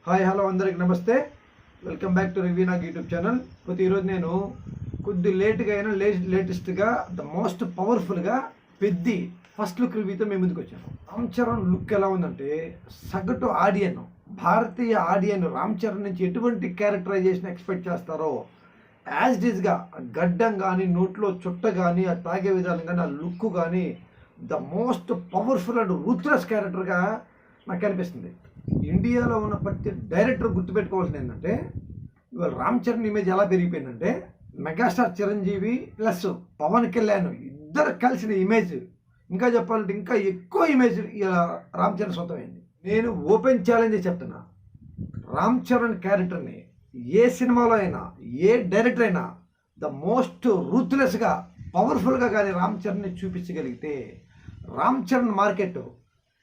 Hi hello అందరికి నమస్తే. Welcome back to రివ్యూనాగ్ యూట్యూబ్ ఛానల్. ఈరోజు నేను కొద్ది లేట్గా అయినా లేటెస్ట్గా ద మోస్ట్ పవర్ఫుల్గా పెద్ది ఫస్ట్ లుక్ రివ్యూతో మేము ముందుకు వచ్చాను. రామ్ చరణ్ లుక్ ఎలా ఉందంటే సగటు ఆడియన్, భారతీయ ఆడియన్ రామ్ చరణ్ నుంచి ఎటువంటి క్యారెక్టరైజేషన్ ఎక్స్పెక్ట్ చేస్తారో యాజ్ ఇట్ ఈస్గా గడ్డం కానీ, నోట్లో చుట్ట కానీ, ఆ తాగే విధానం కానీ, ఆ లుక్ కానీ the most powerful and ruthless క్యారెక్టర్గా నాకు అనిపిస్తుంది. ఇండియాలో ఉన్న ప్రతి డైరెక్టర్ గుర్తుపెట్టుకోవాల్సింది ఏంటంటే ఇవాళ రామ్ చరణ్ ఇమేజ్ ఎలా పెరిగిపోయిందంటే మెగాస్టార్ చిరంజీవి ప్లస్ పవన్ కళ్యాణ్ ఇద్దరు కలిసిన ఇమేజ్, ఇంకా చెప్పాలంటే ఇంకా ఎక్కువ ఇమేజ్ ఇలా రామ్ చరణ్ సొంతమైంది. నేను ఓపెన్ ఛాలెంజ్ చెప్తున్నా, రామ్ చరణ్ క్యారెక్టర్ని ఏ సినిమాలో అయినా, ఏ డైరెక్టర్ అయినా ద మోస్ట్ రూత్లెస్గా పవర్ఫుల్గా కానీ రామ్ చరణ్ని చూపించగలిగితే Ram Charan market,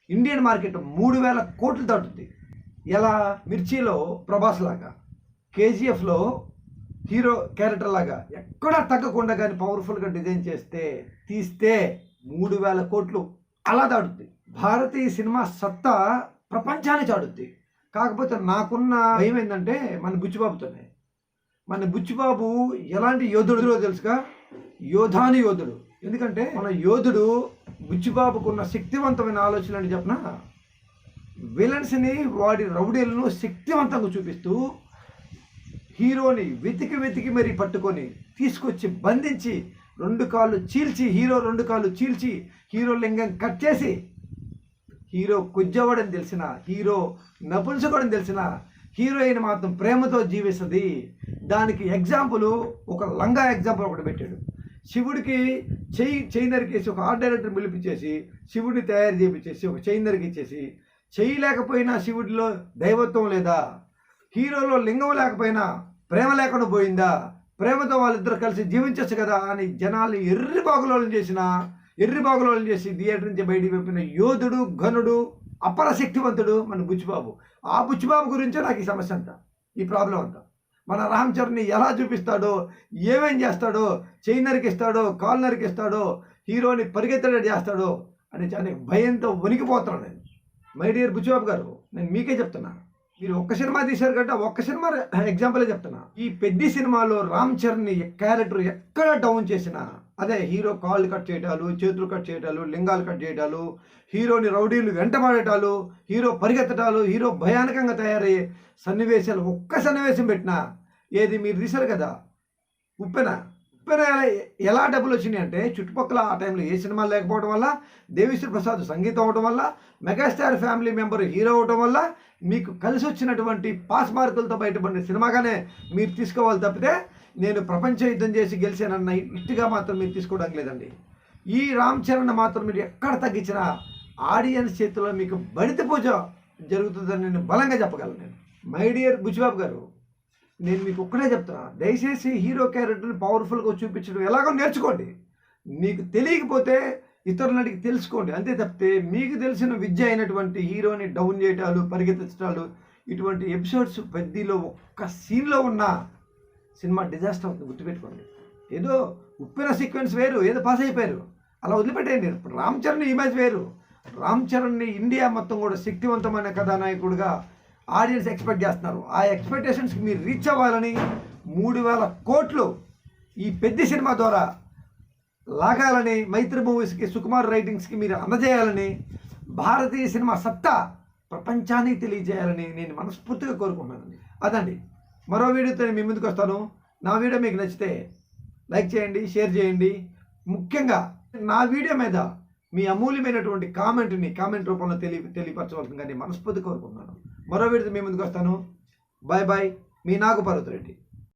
Indian market 3000 కోట్లు దాటుద్ది. ఎలా మిర్చిలో ప్రభాస్ లాగా, కేజీఎఫ్లో హీరో క్యారెక్టర్ లాగా ఎక్కడా తగ్గకుండా కానీ పవర్ఫుల్గా డిజైన్ తీస్తే 3000 కోట్లు అలా దాటుద్ది. భారతీయ సినిమా సత్తా ప్రపంచాన్ని చాటుద్ది. కాకపోతే నాకున్న భయం ఏంటంటే మన బుచ్చిబాబుతోనే. మన బుచ్చిబాబు ఎలాంటి యోధుడో తెలుసుగా, యోధాని యోధుడు. ఎందుకంటే మన యోధుడు బుచ్చిబాబుకున్న శక్తివంతమైన ఆలోచనలు అని చెప్పిన విలన్స్ని, వాడి రౌడీలను శక్తివంతంగా చూపిస్తూ హీరోని వెతికి మరీ పట్టుకొని తీసుకొచ్చి బంధించి హీరో 2 కాళ్ళు చీల్చి హీరో లింగం కట్ చేసి హీరో కుజ్జవాడని తెలిసిన, హీరో నపుంసకుడని తెలిసిన హీరోయిన్ మాత్రం ప్రేమతో జీవిస్తుంది. దానికి ఎగ్జాంపుల్ ఒక లంగా ఎగ్జాంపుల్ ఒకటి పెట్టాడు. శివుడికి చెయ్యి నరికేసి ఒక ఆర్ట్ డైరెక్టర్ పిలిపించేసి శివుడిని తయారు చేయించేసి ఒక చెయ్యి నరికిచ్చేసి, చెయ్యి లేకపోయినా శివుడిలో దైవత్వం లేదా, హీరోలో లింగం లేకపోయినా ప్రేమ లేకుండా పోయిందా, ప్రేమతో వాళ్ళిద్దరు కలిసి జీవించచ్చు కదా అని జనాలు ఎర్రిబాగులోలు చేసి థియేటర్ నుంచి బయటికి పంపిన యోధుడు, ఘనుడు, అపర శక్తివంతుడు మన బుచ్చిబాబు. ఆ బుచ్చిబాబు గురించే నాకు ఈ సమస్య అంతా, ఈ ప్రాబ్లం అంతా. మన రామ్ చరణ్ని ఎలా చూపిస్తాడో, ఏమేం చేస్తాడో, చెయ్యి నరికిస్తాడో, కాలు నరికిస్తాడో, హీరోని పరిగెత్తడం చేస్తాడో అని చాలా భయంతో వణికిపోతున్నాను నేను. మై డియర్ బుచ్చిబాబు గారు, నేను మీకే చెప్తున్నా, మీరు ఒక్క సినిమా తీశారు కంటే ఒక్క సినిమా ఎగ్జాంపులే చెప్తున్నా. ఈ పెద్ద సినిమాలో రామ్ చరణ్ని క్యారెక్టర్ ఎక్కడ డౌన్ చేసినా, అదే హీరో కాళ్ళు కట్ చేయటాలు, చేతులు కట్ చేయటాలు, లింగాలు కట్ చేయటాలు, హీరోని రౌడీలు వెంటబడటాలు, హీరో పరిగెత్తటాలు, హీరో భయానకంగా తయారయ్యే సన్నివేశాలు ఒక్క సన్నివేశం పెట్టినా, ఏది మీరు తీశారు కదా ఉప్పెన ఎలా డబ్బులు వచ్చినాయి అంటే చుట్టుపక్కల ఆ టైంలో ఏ సినిమాలు లేకపోవడం వల్ల, దేవిశ్రీ ప్రసాద్ సంగీతం అవడం వల్ల, మెగాస్టార్ ఫ్యామిలీ మెంబర్ హీరో అవడం వల్ల మీకు కలిసి వచ్చినటువంటి పాస్ మార్కులతో బయటపడిన సినిమాగానే మీరు తీసుకోవాలి తప్పితే నేను ప్రపంచ యుద్ధం చేసి గెలిచానన్న ఇట్టుగా మాత్రం మీరు తీసుకోవడం లేదండి. ఈ రామ్ చరణ్ మాత్రం మీరు ఎక్కడ తగ్గించినా ఆడియన్స్ చేతిలో మీకు బడిత పూజ జరుగుతుందని నేను బలంగా చెప్పగలను. నేను మై డియర్ బుచ్చిబాబు గారు, నేను మీకు ఒక్కడే చెప్తున్నా, దయచేసి హీరో క్యారెక్టర్ని పవర్ఫుల్గా చూపించడం ఎలాగో నేర్చుకోండి. మీకు తెలియకపోతే ఇతరులకి తెలుసుకోండి, అంతే తప్పితే మీకు తెలిసిన విద్య అయినటువంటి హీరోని డౌన్ చేయటాలు, పరిగెత్తించడాలు, ఇటువంటి ఎపిసోడ్స్ పెద్దలో ఒక్క సీన్లో ఉన్న సినిమా డిజాస్టర్ అవుతుంది. గుర్తుపెట్టుకోండి. ఏదో ఉప్పిన సీక్వెన్స్ వేరు, ఏదో పాస్ అయిపోయారు, అలా వదిలిపెట్టేయండి. రామ్ చరణ్ ఇమేజ్ వేరు. రామ్ చరణ్ని ఇండియా మొత్తం కూడా శక్తివంతమైన కథానాయకుడిగా ఆడియన్స్ ఎక్స్పెక్ట్ చేస్తున్నారు. ఆ ఎక్స్పెక్టేషన్స్కి మీరు రీచ్ అవ్వాలని 3000 కోట్లు ఈ పెద్ద సినిమా ద్వారా లాగాలని, మైత్రి మూవీస్కి, సుకుమార్ రైటింగ్స్కి మీరు అందజేయాలని, భారతీయ సినిమా సత్తా ప్రపంచానికి తెలియజేయాలని నేను మనస్ఫూర్తిగా కోరుకుంటున్నానండి. అదండి, మరో వీడియోతో మీ ముందుకు వస్తాను. నా వీడియో మీకు నచ్చితే లైక్ చేయండి, షేర్ చేయండి. ముఖ్యంగా నా వీడియో మీద మీ అమూల్యమైనటువంటి కామెంట్ రూపంలో తెలియపరచవలసిందిగా నేను మనస్ఫూర్తి కోరుకుంటున్నాను. మరో వీడియోతో మీ ముందుకు వస్తాను. బాయ్ బాయ్, మీ నాగపర్వత రెడ్డి.